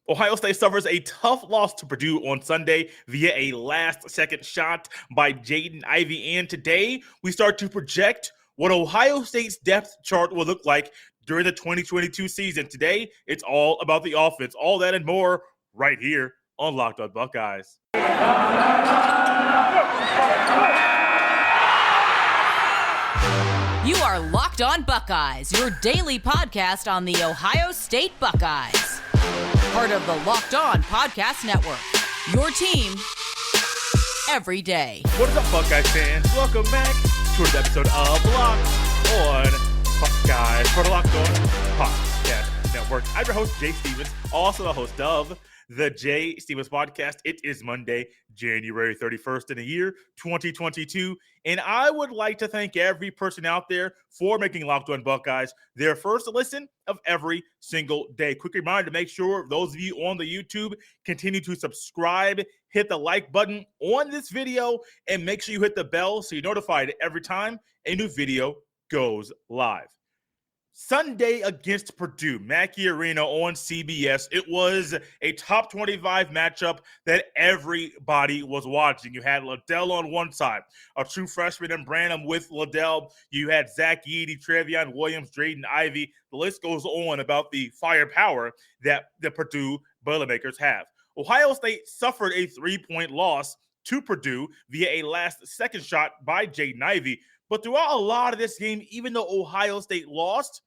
Ohio State suffers a tough loss to Purdue on Sunday via a last-second shot by Jaden Ivey. And today, we start to project what Ohio State's depth chart will look like during the 2022 season. Today, it's all about the offense. All that and more right here on Locked On Buckeyes. You are Locked On Buckeyes, your daily podcast on the Ohio State Buckeyes. Part of the Locked On Podcast Network, your team every day. What is up, Buckeyes fans? Welcome back to another episode of Locked On Buckeyes for the Locked On Podcast Network. I'm your host, Jay Stevens, also the host of the Jay Stevens Podcast. It is Monday, January 31st in the year 2022, and I would like to thank every person out there for making Locked On Buckeyes their first listen of every single day. Quick reminder to make sure those of you on the YouTube continue to subscribe, hit the like button on this video, and make sure you hit the bell so you're notified every time a new video goes live. Sunday against Purdue, Mackey Arena on CBS. It was a top 25 matchup that everybody was watching. You had Liddell on one side, a true freshman in Branham with Liddell. You had Zach Edey, Trevion Williams, Jaden Ivey. The list goes on about the firepower that the Purdue Boilermakers have. Ohio State suffered a 3-point loss to Purdue via a last-second shot by Jaden Ivey. But throughout a lot of this game, even though Ohio State lost,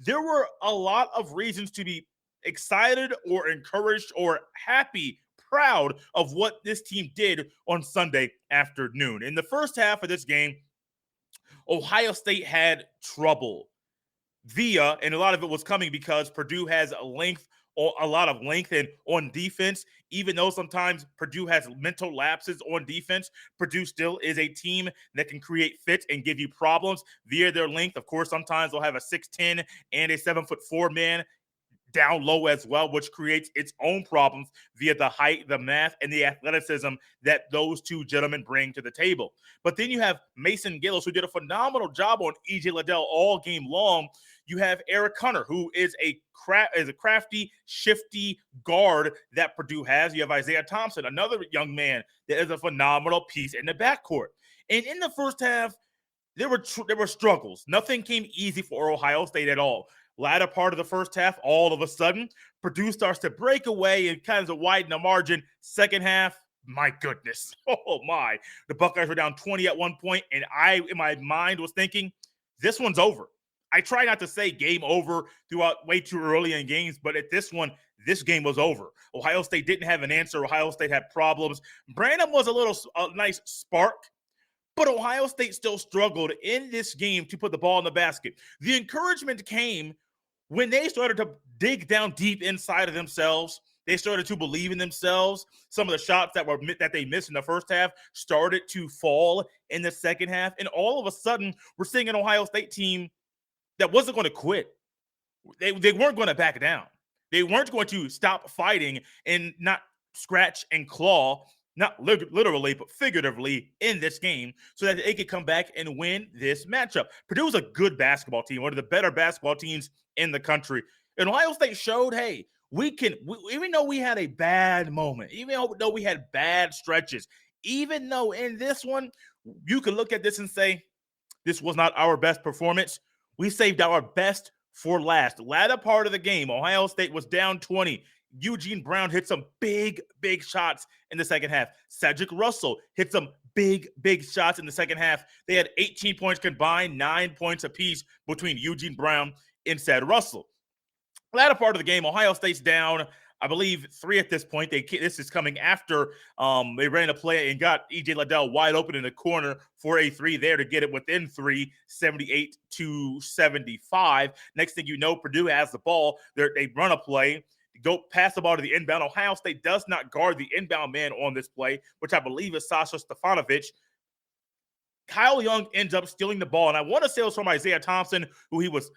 there were a lot of reasons to be excited or encouraged or happy, proud of what this team did on Sunday afternoon. In the first half of this game, Ohio State had trouble and a lot of it was coming because Purdue has a lot of length and on defense. Even though sometimes Purdue has mental lapses on defense, Purdue still is a team that can create fits and give you problems via their length. Of course, sometimes they'll have a 6'10" and a 7'4" man down low as well, which creates its own problems via the height, the math, and the athleticism that those two gentlemen bring to the table. But then you have Mason Gillis, who did a phenomenal job on E.J. Liddell all game long. You have Eric Hunter, who is a crafty, shifty guard that Purdue has. You have Isaiah Thompson, another young man that is a phenomenal piece in the backcourt. And in the first half, there were struggles. Nothing came easy for Ohio State at all. Latter part of the first half, all of a sudden, Purdue starts to break away and kind of widen the margin. Second half, my goodness. Oh, my. The Buckeyes were down 20 at one point, and I, in my mind, was thinking, this one's over. I try not to say game over throughout way too early in games, but at this one, this game was over. Ohio State didn't have an answer. Ohio State had problems. Branham was a nice spark, but Ohio State still struggled in this game to put the ball in the basket. The encouragement came when they started to dig down deep inside of themselves. They started to believe in themselves. Some of the shots that they missed in the first half started to fall in the second half. And all of a sudden, we're seeing an Ohio State team that wasn't going to quit. They weren't going to back down. They weren't going to stop fighting and not scratch and claw, not literally, but figuratively in this game so that they could come back and win this matchup. Purdue was a good basketball team, one of the better basketball teams in the country. And Ohio State showed, hey, even though we had a bad moment, even though we had bad stretches, even though in this one, you can look at this and say, this was not our best performance. We saved our best for last. Latter part of the game, Ohio State was down 20. Eugene Brown hit some big shots in the second half. Cedric Russell hit some big shots in the second half. They had 18 points combined, 9 points apiece between Eugene Brown and Ced Russell. Latter part of the game, Ohio State's down, I believe, 3 at this point. This is coming after they ran a play and got E.J. Liddell wide open in the corner for a 3 there to get it within 3, 78-75. Next thing you know, Purdue has the ball. They run a play, go pass the ball to the inbound. Ohio State does not guard the inbound man on this play, which I believe is Sasha Stefanovic. Kyle Young ends up stealing the ball, and I want to say it was from Isaiah Thompson, who he was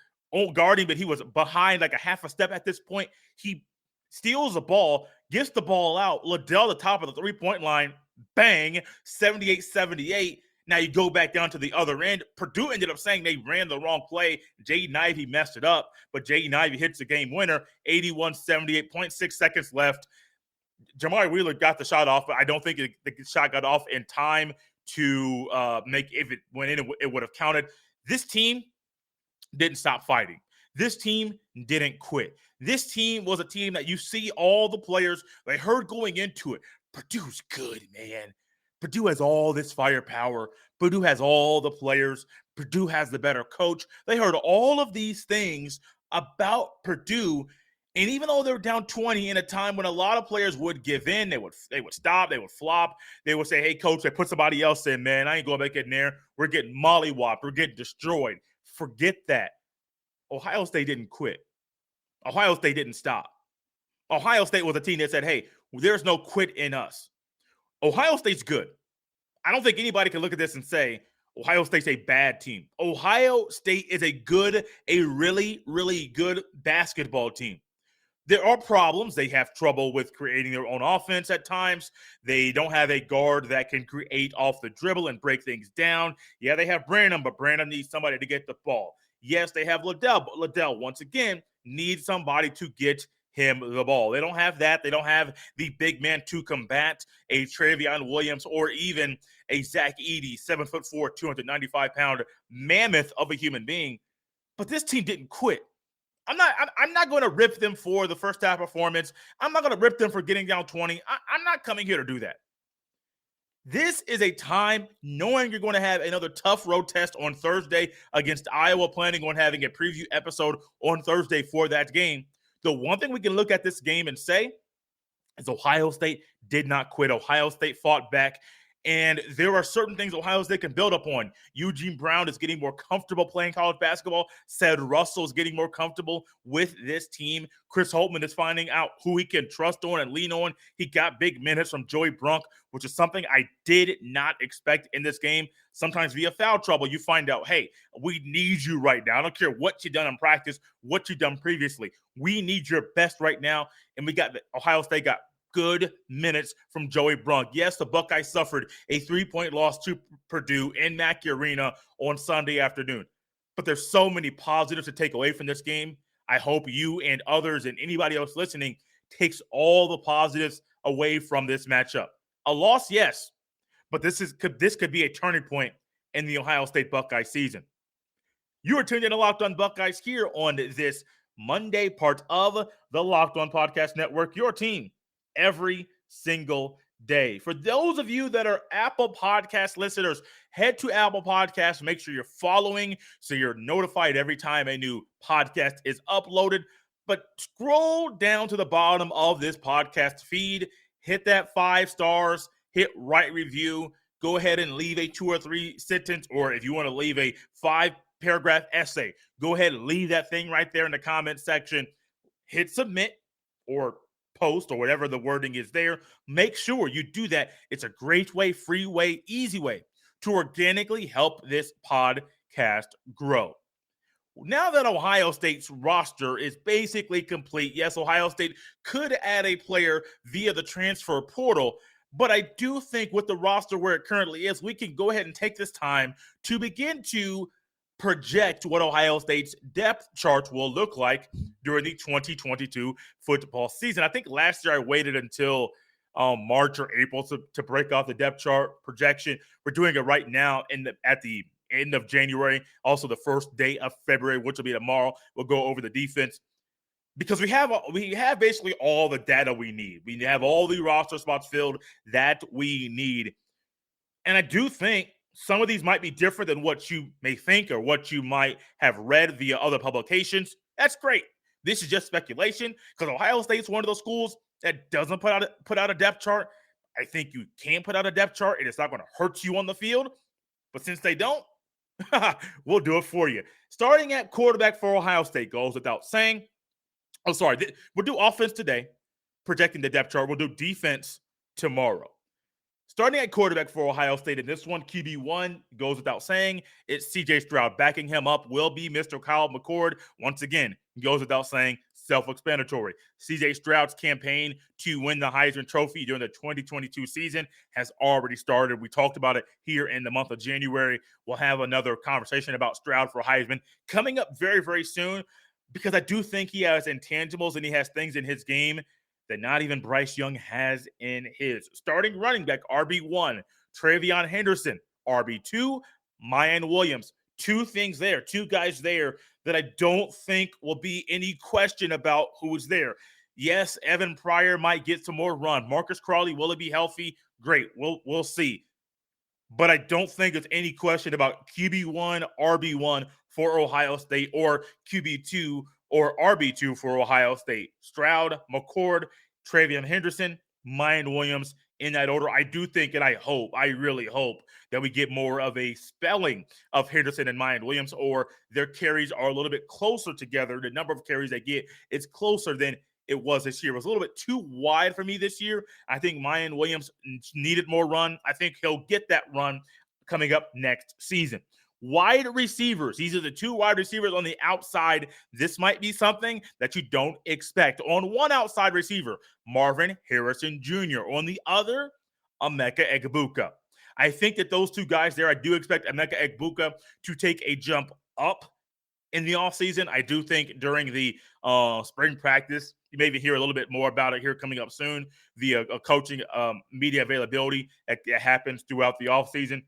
guarding, but he was behind like a half a step at this point. He steals the ball, gets the ball out. Liddell, the top of the three-point line, bang, 78-78. Now you go back down to the other end. Purdue ended up saying they ran the wrong play. Jaden Ivey messed it up, but Jaden Ivey hits the game winner, 81-78, 0.6 seconds left. Jamari Wheeler got the shot off, but I don't think the shot got off in time to make, if it went in, it would have counted. This team didn't stop fighting. This team didn't quit. This team was a team that you see all the players, they heard going into it. Purdue's good, man. Purdue has all this firepower. Purdue has all the players. Purdue has the better coach. They heard all of these things about Purdue. And even though they were down 20 in a time when a lot of players would give in, they would stop, they would flop, they would say, hey, coach, they put somebody else in, man. I ain't going back in there. We're getting mollywopped. We're getting destroyed. Forget that. Ohio State didn't quit. Ohio State didn't stop. Ohio State was a team that said, hey, there's no quit in us. Ohio State's good. I don't think anybody can look at this and say, Ohio State's a bad team. Ohio State is a really, really good basketball team. There are problems. They have trouble with creating their own offense at times. They don't have a guard that can create off the dribble and break things down. Yeah, they have Brandon, but Brandon needs somebody to get the ball. Yes, they have Liddell, but Liddell, once again, needs somebody to get him the ball. They don't have that. They don't have the big man to combat a Travion Williams or even a Zach Edey, 7'4", 295-pound mammoth of a human being. But this team didn't quit. I'm not going to rip them for the first half performance. I'm not going to rip them for getting down 20. I'm not coming here to do that. This is a time knowing you're going to have another tough road test on Thursday against Iowa, planning on having a preview episode on Thursday for that game. The one thing we can look at this game and say is Ohio State did not quit. Ohio State fought back. And there are certain things Ohio State can build upon. Eugene Brown is getting more comfortable playing college basketball. Ced Russell is getting more comfortable with this team. Chris Holtmann is finding out who he can trust on and lean on. He got big minutes from Joey Brunk, which is something I did not expect in this game. Sometimes via foul trouble, you find out, hey, we need you right now. I don't care what you've done in practice, what you've done previously. We need your best right now. And Ohio State got good minutes from Joey Brunk. Yes, the Buckeyes suffered a 3-point loss to Purdue in Mackey Arena on Sunday afternoon. But there's so many positives to take away from this game. I hope you and others and anybody else listening takes all the positives away from this matchup. A loss, yes, but this could be a turning point in the Ohio State Buckeye season. You are tuned in to Locked On Buckeyes here on this Monday, part of the Locked On Podcast Network, your team every single day. For those of you that are Apple Podcast listeners, head to Apple Podcasts. Make sure you're following so you're notified every time a new podcast is uploaded. But scroll down to the bottom of this podcast feed, hit that 5 stars, hit write review, go ahead and leave a 2 or 3 sentence, or if you want to leave a 5-paragraph essay, go ahead and leave that thing right there in the comment section. Hit submit or post or whatever the wording is there. Make sure you do that. It's a great way, free way, easy way to organically help this podcast grow. Now that Ohio State's roster is basically complete, yes, Ohio State could add a player via the transfer portal, but I do think with the roster where it currently is, we can go ahead and take this time to begin to project what Ohio State's depth charts will look like during the 2022 football season. I think last year I waited until March or April to break off the depth chart projection. We're doing it right now at the end of January, also the first day of February, which will be tomorrow. We'll go over the defense because we have basically all the data we need. We have all the roster spots filled that we need. And I do think some of these might be different than what you may think or what you might have read via other publications. That's great. This is just speculation because Ohio State's one of those schools that doesn't put out a depth chart. I think you can put out a depth chart and it's not going to hurt you on the field. But since they don't, we'll do it for you. Starting at quarterback for Ohio State goes without saying. We'll do offense today, projecting the depth chart. We'll do defense tomorrow. Starting at quarterback for Ohio State in this one, QB1 goes without saying. It's C.J. Stroud. Backing him up will be Mr. Kyle McCord. Once again, goes without saying, self-explanatory. CJ Stroud's campaign to win the Heisman Trophy during the 2022 season has already started. We talked about it here in the month of January. We'll have another conversation about Stroud for Heisman coming up very, very soon, because I do think he has intangibles and he has things in his game that not even Bryce Young has in his. Starting running back, RB1, Travion Henderson, RB2, Mayan Williams. Two guys there that I don't think will be any question about who's there. Yes, Evan Pryor might get some more run. Marcus Crawley, will he be healthy? Great. We'll see. But I don't think there's any question about QB1, RB1 for Ohio State, or QB2 or RB2 for Ohio State. Stroud, McCord, Travion Henderson, Mayan Williams, in that order. I do think, and I really hope that we get more of a spelling of Henderson and Mayan Williams, or their carries are a little bit closer together. The number of carries they get is closer than it was this year. It was a little bit too wide for me this year. I think Mayan Williams needed more run. I think he'll get that run coming up next season. Wide receivers. These are the two wide receivers on the outside. This might be something that you don't expect. On one outside receiver, Marvin Harrison Jr. On the other, Emeka Egbuka. I think that those two guys there, I do expect Emeka Egbuka to take a jump up in the offseason. I do think during the spring practice, you maybe hear a little bit more about it here coming up soon via coaching media availability that happens throughout the offseason.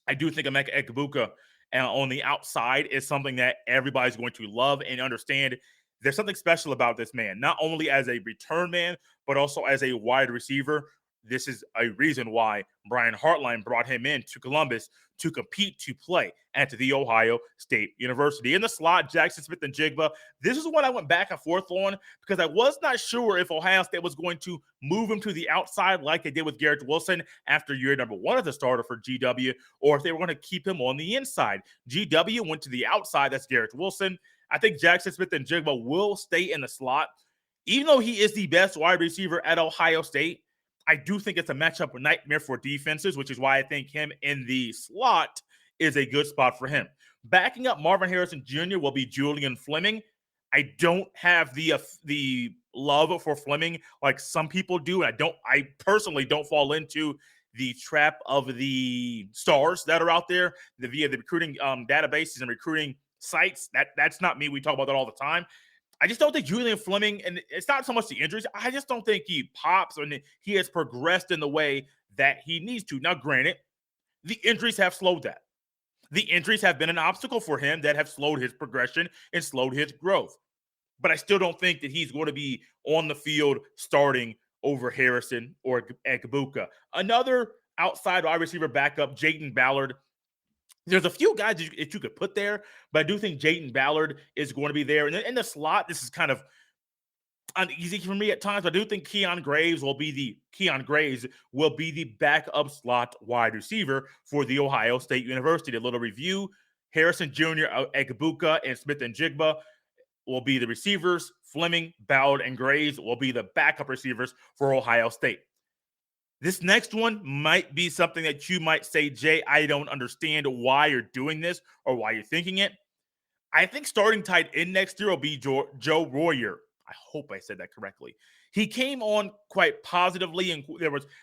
I do think Emeka Egbuka on the outside is something that everybody's going to love and understand. There's something special about this man, not only as a return man, but also as a wide receiver. This is a reason why Brian Hartline brought him in to Columbus to compete, to play at the Ohio State University. In the slot, Jackson Smith-Njigba. This is what I went back and forth on, because I was not sure if Ohio State was going to move him to the outside like they did with Garrett Wilson after year number one as a starter for GW, or if they were going to keep him on the inside. GW went to the outside. That's Garrett Wilson. I think Jackson Smith-Njigba will stay in the slot. Even though he is the best wide receiver at Ohio State, I do think it's a matchup nightmare for defenses, which is why I think him in the slot is a good spot for him. Backing up Marvin Harrison Jr. will be Julian Fleming. I don't have the love for Fleming like some people do. I personally don't fall into the trap of the stars that are out there via the recruiting databases and recruiting sites. That's not me. We talk about that all the time. I just don't think Julian Fleming, and it's not so much the injuries, I just don't think he pops and he has progressed in the way that he needs to. Now, granted, the injuries have slowed that. The injuries have been an obstacle for him that have slowed his progression and slowed his growth. But I still don't think that he's going to be on the field starting over Harrison or Egbuka. Another outside wide receiver backup, Jayden Ballard. There's a few guys that you could put there, but I do think Jayden Ballard is going to be there. And in the slot, this is kind of uneasy for me at times, but I do think Keon Graves will be the backup slot wide receiver for the Ohio State University. A little review: Harrison Jr., Egbuka, and Smith-Njigba will be the receivers. Fleming, Ballard, and Graves will be the backup receivers for Ohio State. This next one might be something that you might say, Jay, I don't understand why you're doing this or why you're thinking it. I think starting tight end next year will be Joe Royer. I hope I said that correctly. He came on quite positively, and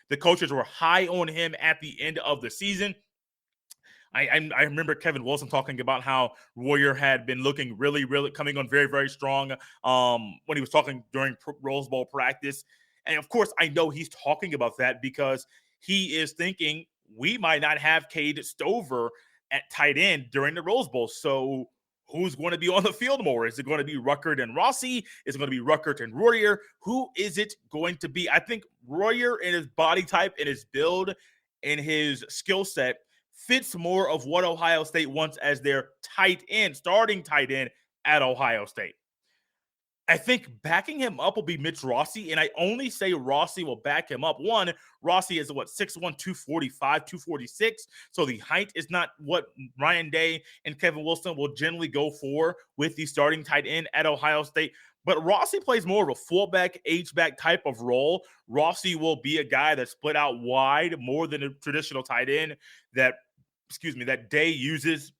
the coaches were high on him at the end of the season. I remember Kevin Wilson talking about how Royer had been looking really, really coming on very, very strong when he was talking during Rose Bowl practice. And of course, I know he's talking about that because he is thinking we might not have Cade Stover at tight end during the Rose Bowl. So who's going to be on the field more? Is it going to be Ruckert and Rossi? Is it going to be Ruckert and Royer? Who is it going to be? I think Royer, in his body type, in his build, in his skill set, fits more of what Ohio State wants as their tight end, starting tight end at Ohio State. I think backing him up will be Mitch Rossi, and I only say Rossi will back him up. One, Rossi is 6'1", 245, 246, so the height is not what Ryan Day and Kevin Wilson will generally go for with the starting tight end at Ohio State. But Rossi plays more of a fullback, H-back type of role. Rossi will be a guy that's split out wide more than a traditional tight end that Day uses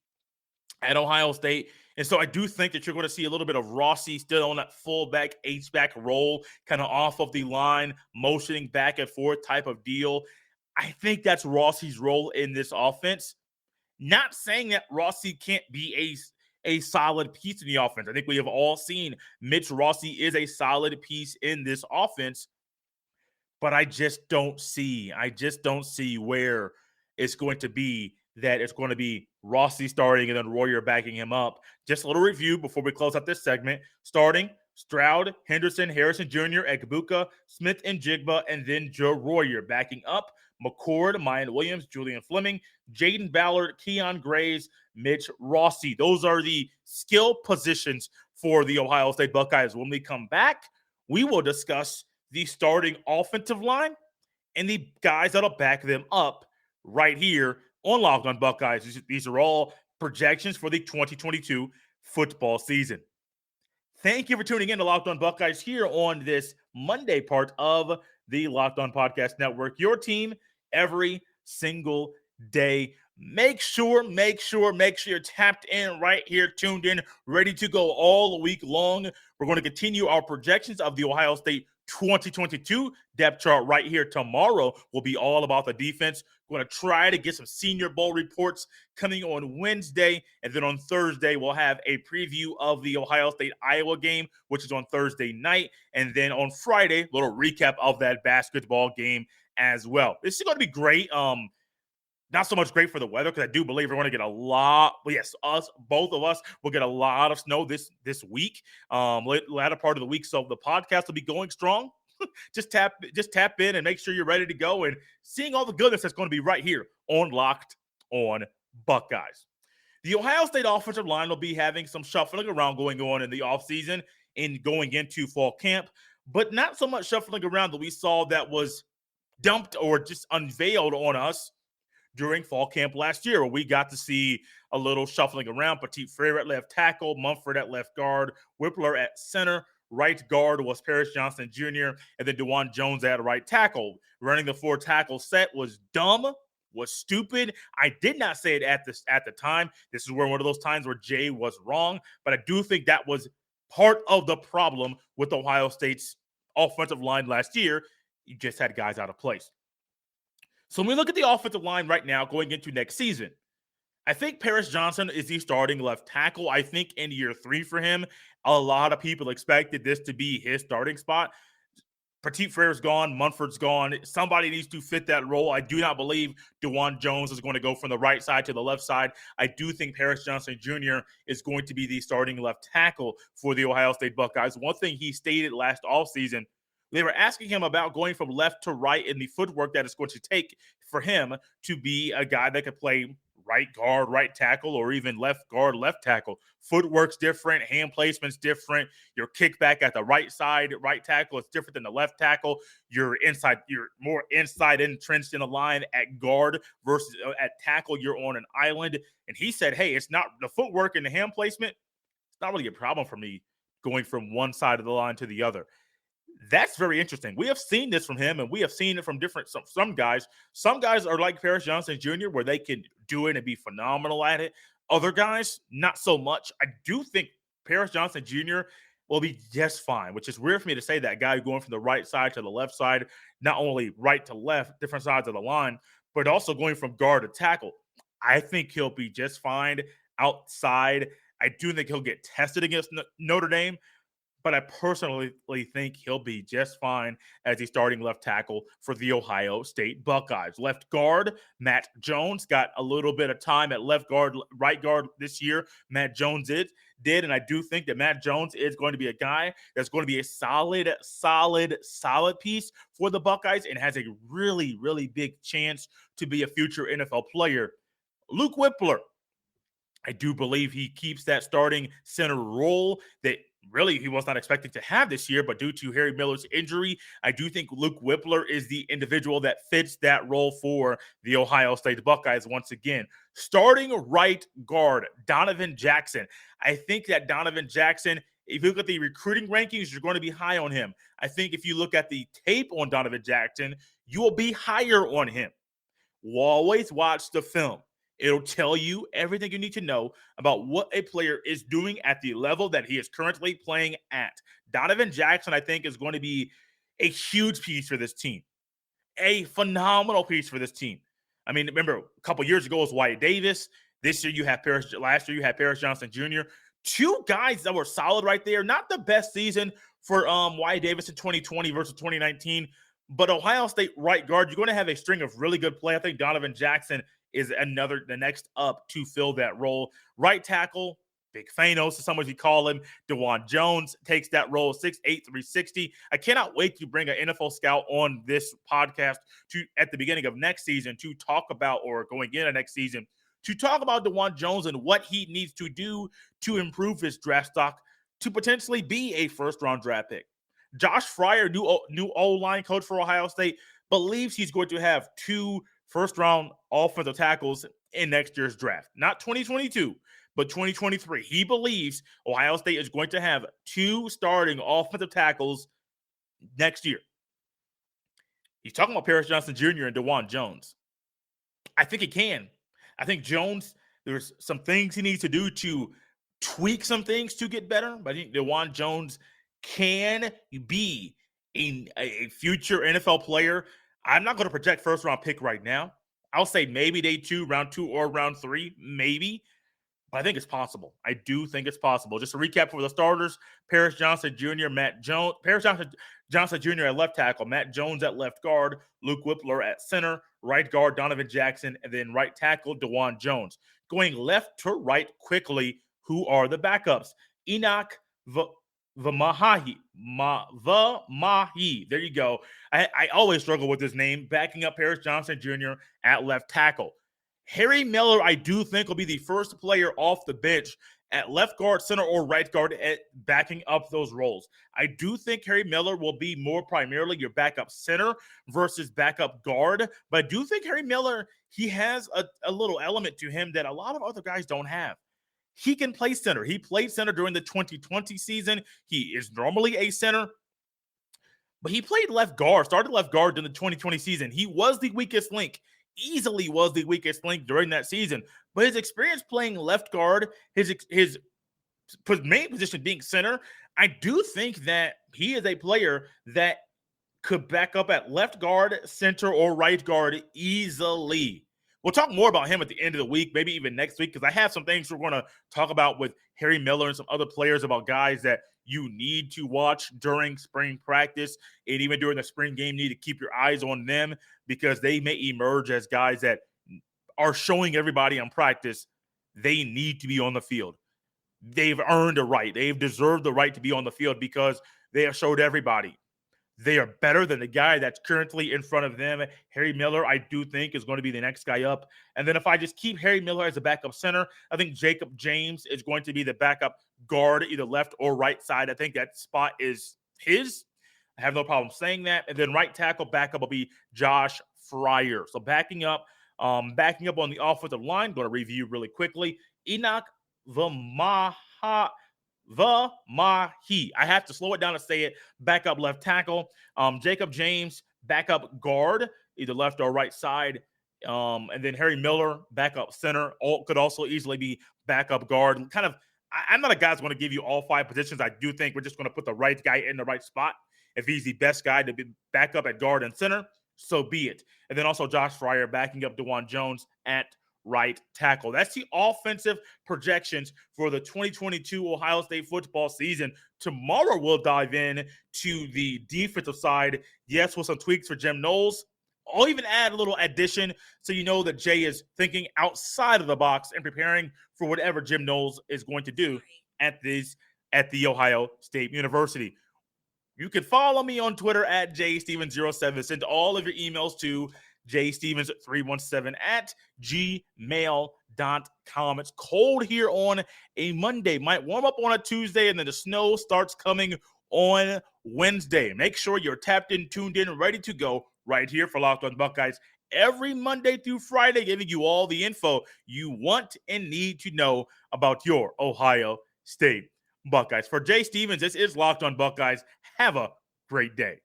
at Ohio State. And so I do think that you're going to see a little bit of Rossi still on that fullback, H-back role, kind of off of the line, motioning back and forth type of deal. I think that's Rossi's role in this offense. Not saying that Rossi can't be a solid piece in the offense. I think we have all seen Mitch Rossi is a solid piece in this offense, but I just don't see where it's going to be that it's going to be Rossi starting and then Royer backing him up. Just a little review before we close out this segment. Starting, Stroud, Henderson, Harrison Jr., Egbuka, Smith and Jigba, and then Joe Royer. Backing up, McCord, Mayan Williams, Julian Fleming, Jaden Ballard, Keon Graves, Mitch Rossi. Those are the skill positions for the Ohio State Buckeyes. When we come back, we will discuss the starting offensive line and the guys that'll back them up right here on Locked On Buckeyes. These are all projections for the 2022 football season. Thank you for tuning in to Locked On Buckeyes here on this Monday part of the Locked On Podcast Network. Your team every single day. Make sure you're tapped in right here, tuned in, ready to go all week long. We're going to continue our projections of the Ohio State 2022 depth chart right here. Tomorrow will be all about the defense. We're going to try to get some Senior Bowl reports coming on Wednesday. And then on Thursday, we'll have a preview of the Ohio State-Iowa game, which is on Thursday night. And then on Friday, a little recap of that basketball game as well. This is going to be great. Not so much great for the weather because I do believe we're going to get a lot. Well, yes, both of us will get a lot of snow this week, latter part of the week. So the podcast will be going strong. just tap in and make sure you're ready to go and seeing all the goodness that's going to be right here on Locked On Buckeyes. The Ohio State offensive line will be having some shuffling around going on in the offseason and going into fall camp, but not so much shuffling around that we saw that was dumped or just unveiled on us during fall camp last year, where we got to see a little shuffling around. Petit Frere at left tackle, Mumford at left guard, Whippler at center, right guard was Paris Johnson Jr., and then DeJuan Jones at right tackle. Running the 4-tackle set was dumb, was stupid. I did not say it at the time. This is one of those times where Jay was wrong, but I do think that was part of the problem with Ohio State's offensive line last year. You just had guys out of place. So when we look at the offensive line right now going into next season, I think Paris Johnson is the starting left tackle. I think in year 3 for him, a lot of people expected this to be his starting spot. Petit Frere's gone. Munford's gone. Somebody needs to fit that role. I do not believe DeJuan Jones is going to go from the right side to the left side. I do think Paris Johnson Jr. is going to be the starting left tackle for the Ohio State Buckeyes. One thing he stated last offseason, they were asking him about going from left to right in the footwork that it's going to take for him to be a guy that could play right guard, right tackle, or even left guard, left tackle. Footwork's different, hand placement's different. Your kickback at the right side, right tackle is different than the left tackle. You're more inside entrenched in the line at guard versus at tackle, you're on an island. And he said, hey, it's not the footwork and the hand placement. It's not really a problem for me going from one side of the line to the other. That's very interesting. We have seen this from him, and we have seen it from some guys. Some guys are like Paris Johnson Jr., where they can do it and be phenomenal at it. Other guys, not so much. I do think Paris Johnson Jr. will be just fine, which is weird for me to say that guy going from the right side to the left side, not only right to left, different sides of the line, but also going from guard to tackle. I think he'll be just fine outside. I do think he'll get tested against Notre Dame, but I personally think he'll be just fine as a starting left tackle for the Ohio State Buckeyes. Left guard, Matt Jones got a little bit of time at left guard, right guard this year. Matt Jones did, and I do think that Matt Jones is going to be a guy that's going to be a solid piece for the Buckeyes and has a really, really big chance to be a future NFL player. Luke Whippler, I do believe he keeps that starting center role that really he was not expecting to have this year, but due to Harry Miller's injury, I do think Luke Whippler is the individual that fits that role for the Ohio State Buckeyes once again. Starting right guard, Donovan Jackson. I think that Donovan Jackson, if you look at the recruiting rankings, you're going to be high on him. I think if you look at the tape on Donovan Jackson, you will be higher on him. We'll always watch the film. It'll tell you everything you need to know about what a player is doing at the level that he is currently playing at. Donovan Jackson, I think, is going to be a huge piece for this team. A phenomenal piece for this team. I mean, remember, a couple years ago it was Wyatt Davis. This year you have Paris. Last year you had Paris Johnson Jr. Two guys that were solid right there. Not the best season for Wyatt Davis in 2020 versus 2019, but Ohio State right guard, you're going to have a string of really good play. I think Donovan Jackson is the next up to fill that role. Right tackle, Big Thanos, as some of you call him. DeJuan Jones takes that role, 6'8", 360. I cannot wait to bring an NFL scout on this podcast at the beginning of next season to talk about, or going into next season, to talk about DeJuan Jones and what he needs to do to improve his draft stock to potentially be a first-round draft pick. Josh Fryer, new O-line coach for Ohio State, believes he's going to have 2 first-round offensive tackles in next year's draft. Not 2022, but 2023. He believes Ohio State is going to have 2 starting offensive tackles next year. He's talking about Paris Johnson Jr. and DeJuan Jones. I think he can. I think Jones, there's some things he needs to do to tweak some things to get better, but I think DeJuan Jones can be a future NFL player. I'm not going to project first-round pick right now. I'll say maybe day 2, round 2, or round 3, maybe. But I think it's possible. I do think it's possible. Just to recap for the starters, Paris Johnson Jr., Paris Johnson Jr. at left tackle, Matt Jones at left guard, Luke Whippler at center, right guard Donovan Jackson, and then right tackle DeJuan Jones. Going left to right quickly, who are the backups? Enoch Vamahi. There you go. I always struggle with his name. Backing up Paris Johnson Jr. at left tackle. Harry Miller, I do think, will be the first player off the bench at left guard, center, or right guard at backing up those roles. I do think Harry Miller will be more primarily your backup center versus backup guard. But I do think Harry Miller, he has a little element to him that a lot of other guys don't have. He can play center. He played center during the 2020 season. He is normally a center, but he played left guard, started left guard during the 2020 season. He was the weakest link, easily was the weakest link during that season. But his experience playing left guard, his main position being center, I do think that he is a player that could back up at left guard, center, or right guard easily. We'll talk more about him at the end of the week, maybe even next week, because I have some things we're going to talk about with Harry Miller and some other players about guys that you need to watch during spring practice and even during the spring game. You need to keep your eyes on them because they may emerge as guys that are showing everybody in practice they need to be on the field. They've earned a right. They've deserved the right to be on the field because they have showed everybody they are better than the guy that's currently in front of them. Harry Miller, I do think, is going to be the next guy up. And then if I just keep Harry Miller as a backup center, I think Jacob James is going to be the backup guard, either left or right side. I think that spot is his. I have no problem saying that. And then right tackle backup will be Josh Fryer. So backing up on the offensive line, going to review really quickly. Enoch Vamahi. I have to slow it down to say it. Backup left tackle. Jacob James, backup guard, either left or right side. And then Harry Miller, backup center. Could also easily be backup guard. I'm not a guy that's going to give you all 5 positions. I do think we're just going to put the right guy in the right spot. If he's the best guy to be back up at guard and center, so be it. And then also Josh Fryer backing up DeJuan Jones at right tackle. That's the offensive projections for the 2022 Ohio State football season. Tomorrow we'll dive in to the defensive side. Yes, with some tweaks for Jim Knowles. I'll even add a little addition so you know that Jay is thinking outside of the box and preparing for whatever Jim Knowles is going to do at the Ohio State University. You can follow me on Twitter at jstevens07. Send all of your emails to jstevens317 at gmail.com. It's cold here on a Monday. Might warm up on a Tuesday, and then the snow starts coming on Wednesday. Make sure you're tapped in, tuned in, ready to go right here for Locked On Buckeyes every Monday through Friday, giving you all the info you want and need to know about your Ohio State Buckeyes. For Jay Stevens, this is Locked On Buckeyes. Have a great day.